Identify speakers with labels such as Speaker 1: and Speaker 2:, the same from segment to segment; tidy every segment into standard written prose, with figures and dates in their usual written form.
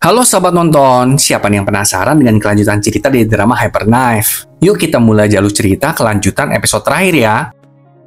Speaker 1: Halo sahabat nonton, siapa nih yang penasaran dengan kelanjutan cerita di drama Hyper Knife? Yuk kita mulai jalur cerita kelanjutan episode terakhir ya.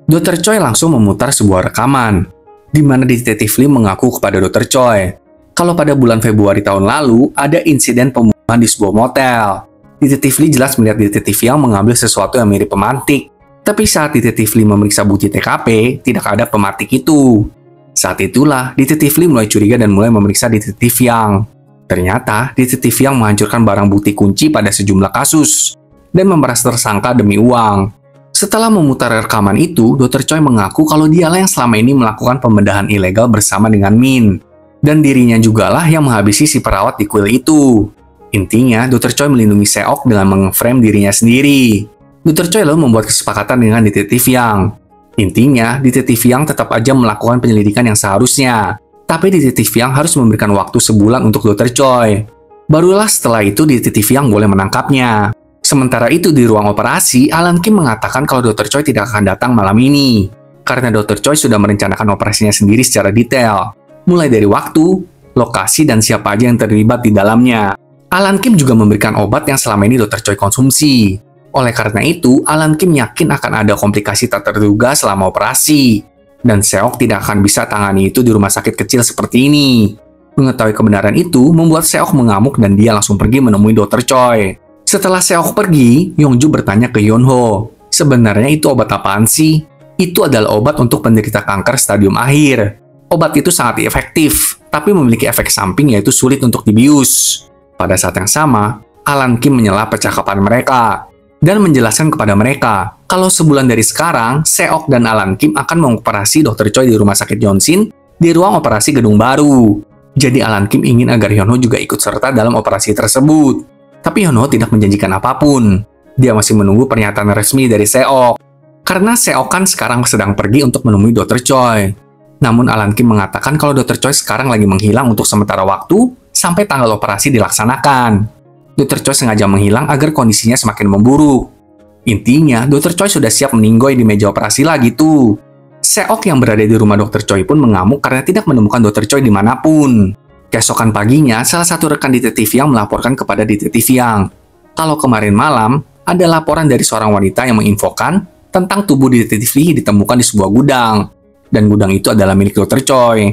Speaker 1: Dr. Choi langsung memutar sebuah rekaman, di mana detektif Lee mengaku kepada Dr. Choi kalau pada bulan Februari tahun lalu ada insiden pembunuhan di sebuah motel. Detektif Lee jelas melihat detektif yang mengambil sesuatu yang mirip pemantik. Tapi saat detektif Lee memeriksa bukti TKP, tidak ada pemantik itu. Saat itulah, detektif Lee mulai curiga dan mulai memeriksa detektif Yang. Ternyata, detektif Yang menghancurkan barang bukti kunci pada sejumlah kasus dan memeras tersangka demi uang. Setelah memutar rekaman itu, Dr. Choi mengaku kalau dialah yang selama ini melakukan pembedahan ilegal bersama dengan Min. Dan dirinya jugalah yang menghabisi si perawat di kuil itu. Intinya, Dr. Choi melindungi Seok dengan mengframe dirinya sendiri. Dr. Choi lalu membuat kesepakatan dengan detektif Yang. Intinya, detektif Yang tetap aja melakukan penyelidikan yang seharusnya. Tapi detektif Yang harus memberikan waktu sebulan untuk Dr. Choi. Barulah setelah itu detektif Yang boleh menangkapnya. Sementara itu di ruang operasi, Alan Kim mengatakan kalau Dr. Choi tidak akan datang malam ini. Karena Dr. Choi sudah merencanakan operasinya sendiri secara detail. Mulai dari waktu, lokasi, dan siapa aja yang terlibat di dalamnya. Alan Kim juga memberikan obat yang selama ini Dr. Choi konsumsi. Oleh karena itu, Alan Kim yakin akan ada komplikasi tak terduga selama operasi. Dan Seok tidak akan bisa tangani itu di rumah sakit kecil seperti ini. Mengetahui kebenaran itu membuat Seok mengamuk dan dia langsung pergi menemui Dr. Choi. Setelah Seok pergi, Yongju bertanya ke Yonho, sebenarnya itu obat apaan sih? Itu adalah obat untuk penderita kanker stadium akhir. Obat itu sangat efektif, tapi memiliki efek samping yaitu sulit untuk dibius. Pada saat yang sama, Alan Kim menyela percakapan mereka dan menjelaskan kepada mereka kalau sebulan dari sekarang, Seok dan Alan Kim akan mengoperasi Dr. Choi di rumah sakit Yonsin di ruang operasi gedung baru. Jadi Alan Kim ingin agar Hyunho juga ikut serta dalam operasi tersebut. Tapi Hyunho tidak menjanjikan apapun. Dia masih menunggu pernyataan resmi dari Seok. Karena Seok kan sekarang sedang pergi untuk menemui Dr. Choi. Namun Alan Kim mengatakan kalau Dr. Choi sekarang lagi menghilang untuk sementara waktu sampai tanggal operasi dilaksanakan. Dr. Choi sengaja menghilang agar kondisinya semakin memburuk. Intinya, Dr. Choi sudah siap meninggoy di meja operasi lagi tuh. Seok yang berada di rumah Dr. Choi pun mengamuk karena tidak menemukan Dr. Choi dimanapun. Keesokan paginya, salah satu rekan detektif yang melaporkan kepada detektif Yang kalau kemarin malam ada laporan dari seorang wanita yang menginfokan tentang tubuh detektif Lee ditemukan di sebuah gudang. Dan gudang itu adalah milik Dr. Choi.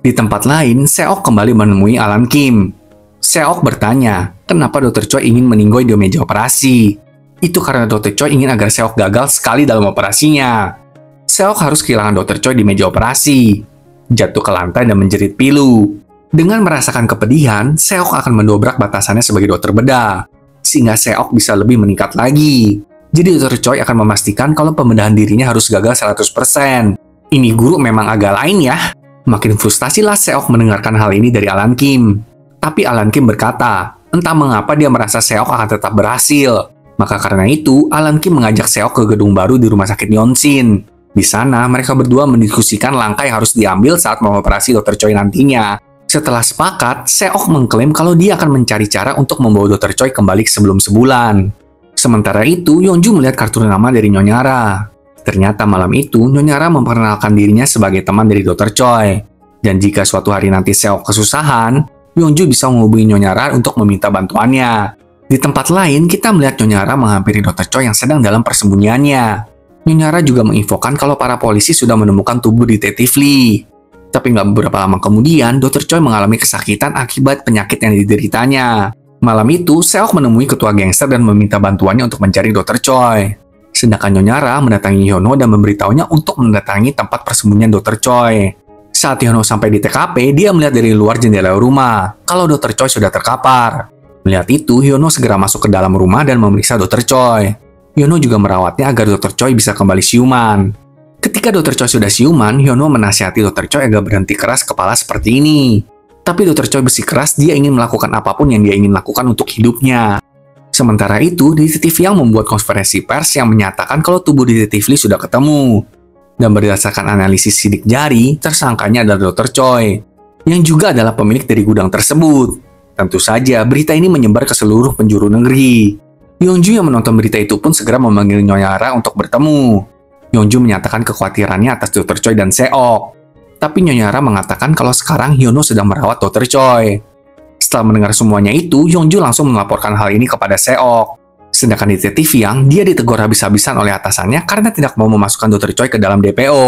Speaker 1: Di tempat lain, Seok kembali menemui Alan Kim. Seok bertanya, kenapa Dr. Choi ingin meninggoy di meja operasi? Itu karena Dr. Choi ingin agar Seok gagal sekali dalam operasinya. Seok harus kehilangan Dr. Choi di meja operasi, jatuh ke lantai dan menjerit pilu. Dengan merasakan kepedihan, Seok akan mendobrak batasannya sebagai dokter bedah, sehingga Seok bisa lebih meningkat lagi. Jadi Dr. Choi akan memastikan kalau pembedahan dirinya harus gagal 100%. Ini guru memang agak lain ya. Makin frustasilah Seok mendengarkan hal ini dari Alan Kim. Tapi Alan Kim berkata, entah mengapa dia merasa Seok akan tetap berhasil. Maka karena itu, Alan Kim mengajak Seok ke gedung baru di rumah sakit Yonsin. Di sana, mereka berdua mendiskusikan langkah yang harus diambil saat mengoperasi Dr. Choi nantinya. Setelah sepakat, Seok mengklaim kalau dia akan mencari cara untuk membawa Dr. Choi kembali sebelum sebulan. Sementara itu, Yongju melihat kartu nama dari Nyonya Ra. Ternyata malam itu, Nyonya Ra memperkenalkan dirinya sebagai teman dari Dr. Choi. Dan jika suatu hari nanti Seok kesusahan, Yongju bisa menghubungi Nyonya Ra untuk meminta bantuannya. Di tempat lain, kita melihat Nyonya Ra menghampiri Dr. Choi yang sedang dalam persembunyiannya. Nyonya Ra juga menginfokan kalau para polisi sudah menemukan tubuh detektif Lee. Tapi nggak beberapa lama kemudian, Dr. Choi mengalami kesakitan akibat penyakit yang dideritanya. Malam itu, Seok menemui ketua gangster dan meminta bantuannya untuk mencari Dr. Choi. Sedangkan Nyonya Ra mendatangi Hyunho dan memberitahunya untuk mendatangi tempat persembunyian Dr. Choi. Saat Hyunho sampai di TKP, dia melihat dari luar jendela rumah kalau Dr. Choi sudah terkapar. Melihat itu, Hyunho segera masuk ke dalam rumah dan memeriksa Dr. Choi. Hyunho juga merawatnya agar Dr. Choi bisa kembali siuman. Ketika Dr. Choi sudah siuman, Hyunho menasihati Dr. Choi agar berhenti keras kepala seperti ini. Tapi Dr. Choi bersikeras dia ingin melakukan apapun yang dia ingin lakukan untuk hidupnya. Sementara itu, detektif Yang membuat konferensi pers yang menyatakan kalau tubuh detektif Lee sudah ketemu. Dan berdasarkan analisis sidik jari, tersangkanya adalah Dr. Choi, yang juga adalah pemilik dari gudang tersebut. Tentu saja, berita ini menyebar ke seluruh penjuru negeri. Yongju yang menonton berita itu pun segera memanggil Nyonya Ra untuk bertemu. Yongju menyatakan kekhawatirannya atas Dr. Choi dan Seok. Tapi Nyonya Ra mengatakan kalau sekarang Hyunho sedang merawat Dr. Choi. Setelah mendengar semuanya itu, Yongju langsung melaporkan hal ini kepada Seok. Sedangkan detektif Yang, dia ditegur habis-habisan oleh atasannya karena tidak mau memasukkan Dr. Choi ke dalam DPO.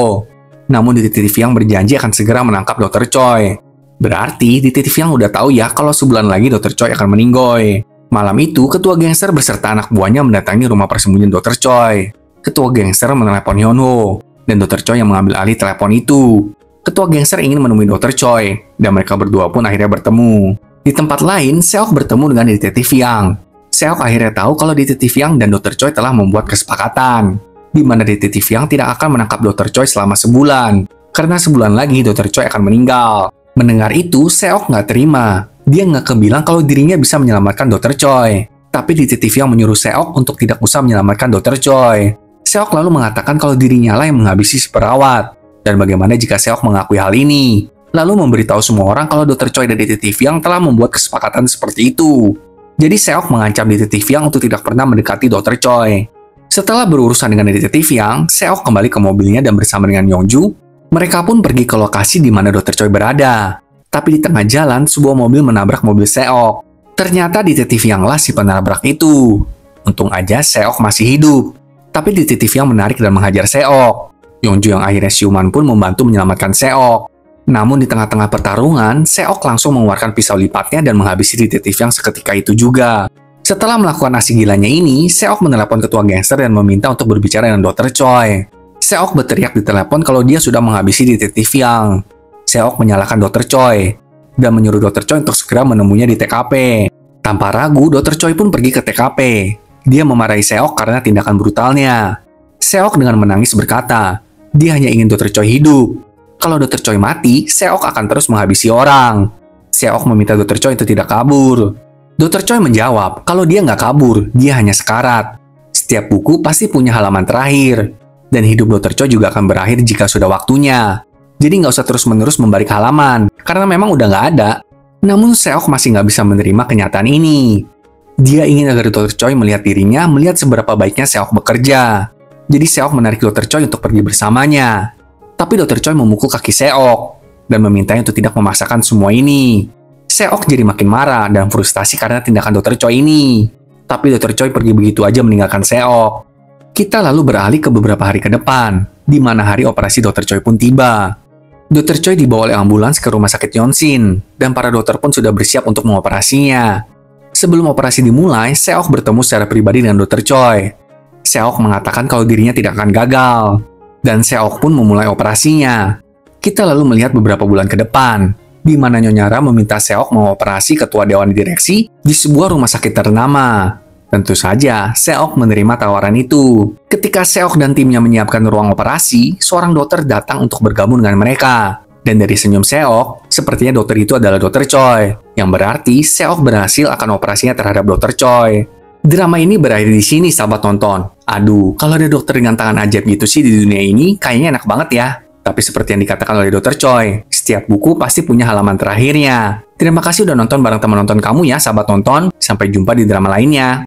Speaker 1: Namun detektif Yang berjanji akan segera menangkap Dr. Choi. Berarti detektif Yang udah tahu ya kalau sebulan lagi Dr. Choi akan meninggoy. Malam itu, ketua gangster beserta anak buahnya mendatangi rumah persembunyian Dr. Choi. Ketua gangster menelepon Hyunwoo, dan Dr. Choi yang mengambil alih telepon itu. Ketua gangster ingin menemui Dr. Choi, dan mereka berdua pun akhirnya bertemu. Di tempat lain, Seok bertemu dengan detektif Yang. Seok akhirnya tahu kalau detektif Yang dan Dr. Choi telah membuat kesepakatan, di mana detektif Yang tidak akan menangkap Dr. Choi selama sebulan, karena sebulan lagi Dr. Choi akan meninggal. Mendengar itu, Seok nggak terima. Dia nggak bilang kalau dirinya bisa menyelamatkan Dr. Choi. Tapi detektif Yang menyuruh Seok untuk tidak usah menyelamatkan Dr. Choi. Seok lalu mengatakan kalau dirinya lah yang menghabisi si perawat. Dan bagaimana jika Seok mengakui hal ini? Lalu memberitahu semua orang kalau Dr. Choi dan detektif Yang telah membuat kesepakatan seperti itu. Jadi Seok mengancam detektif Yang untuk tidak pernah mendekati Dr. Choi. Setelah berurusan dengan detektif Yang, Seok kembali ke mobilnya dan bersama dengan Yongju, mereka pun pergi ke lokasi di mana Dr. Choi berada. Tapi di tengah jalan, sebuah mobil menabrak mobil Seok. Ternyata detektif Yang lah si penabrak itu. Untung aja Seok masih hidup. Tapi detektif Yang menarik dan menghajar Seok. Yongju yang akhirnya siuman pun membantu menyelamatkan Seok. Namun di tengah-tengah pertarungan, Seok langsung mengeluarkan pisau lipatnya dan menghabisi detektif Yang seketika itu juga. Setelah melakukan aksi gilanya ini, Seok menelepon ketua gangster dan meminta untuk berbicara dengan Dr. Choi. Seok berteriak di telepon kalau dia sudah menghabisi detektif Yang. Seok menyalahkan Dr. Choi dan menyuruh Dr. Choi untuk segera menemuinya di TKP. Tanpa ragu, Dr. Choi pun pergi ke TKP. Dia memarahi Seok karena tindakan brutalnya. Seok dengan menangis berkata, dia hanya ingin Dr. Choi hidup. Kalau Dr. Choi mati, Seok akan terus menghabisi orang. Seok meminta Dr. Choi untuk tidak kabur. Dr. Choi menjawab kalau dia nggak kabur, dia hanya sekarat. Setiap buku pasti punya halaman terakhir. Dan hidup Dr. Choi juga akan berakhir jika sudah waktunya. Jadi nggak usah terus-menerus membalik halaman, karena memang udah nggak ada. Namun Seok masih nggak bisa menerima kenyataan ini. Dia ingin agar Dr. Choi melihat dirinya, melihat seberapa baiknya Seok bekerja. Jadi Seok menarik Dr. Choi untuk pergi bersamanya. Tapi Dr. Choi memukul kaki Seok dan memintanya untuk tidak memaksakan semua ini. Seok jadi makin marah dan frustasi karena tindakan Dr. Choi ini. Tapi Dr. Choi pergi begitu aja meninggalkan Seok. Kita lalu beralih ke beberapa hari ke depan, di mana hari operasi Dr. Choi pun tiba. Dr. Choi dibawa oleh ambulans ke rumah sakit Yonshin, dan para dokter pun sudah bersiap untuk mengoperasinya. Sebelum operasi dimulai, Seok bertemu secara pribadi dengan Dr. Choi. Seok mengatakan kalau dirinya tidak akan gagal, dan Seok pun memulai operasinya. Kita lalu melihat beberapa bulan ke depan, di mana Nyonya Ra meminta Seok mengoperasi ketua dewan direksi di sebuah rumah sakit ternama. Tentu saja, Seok menerima tawaran itu. Ketika Seok dan timnya menyiapkan ruang operasi, seorang dokter datang untuk bergabung dengan mereka. Dan dari senyum Seok, sepertinya dokter itu adalah Dr. Choi, yang berarti Seok berhasil akan operasinya terhadap Dr. Choi. Drama ini berakhir di sini, sahabat nonton. Aduh, kalau ada dokter dengan tangan ajaib gitu sih di dunia ini, kayaknya enak banget ya. Tapi seperti yang dikatakan oleh Dr. Choi, setiap buku pasti punya halaman terakhirnya. Terima kasih udah nonton bareng teman nonton kamu ya, sahabat nonton. Sampai jumpa di drama lainnya.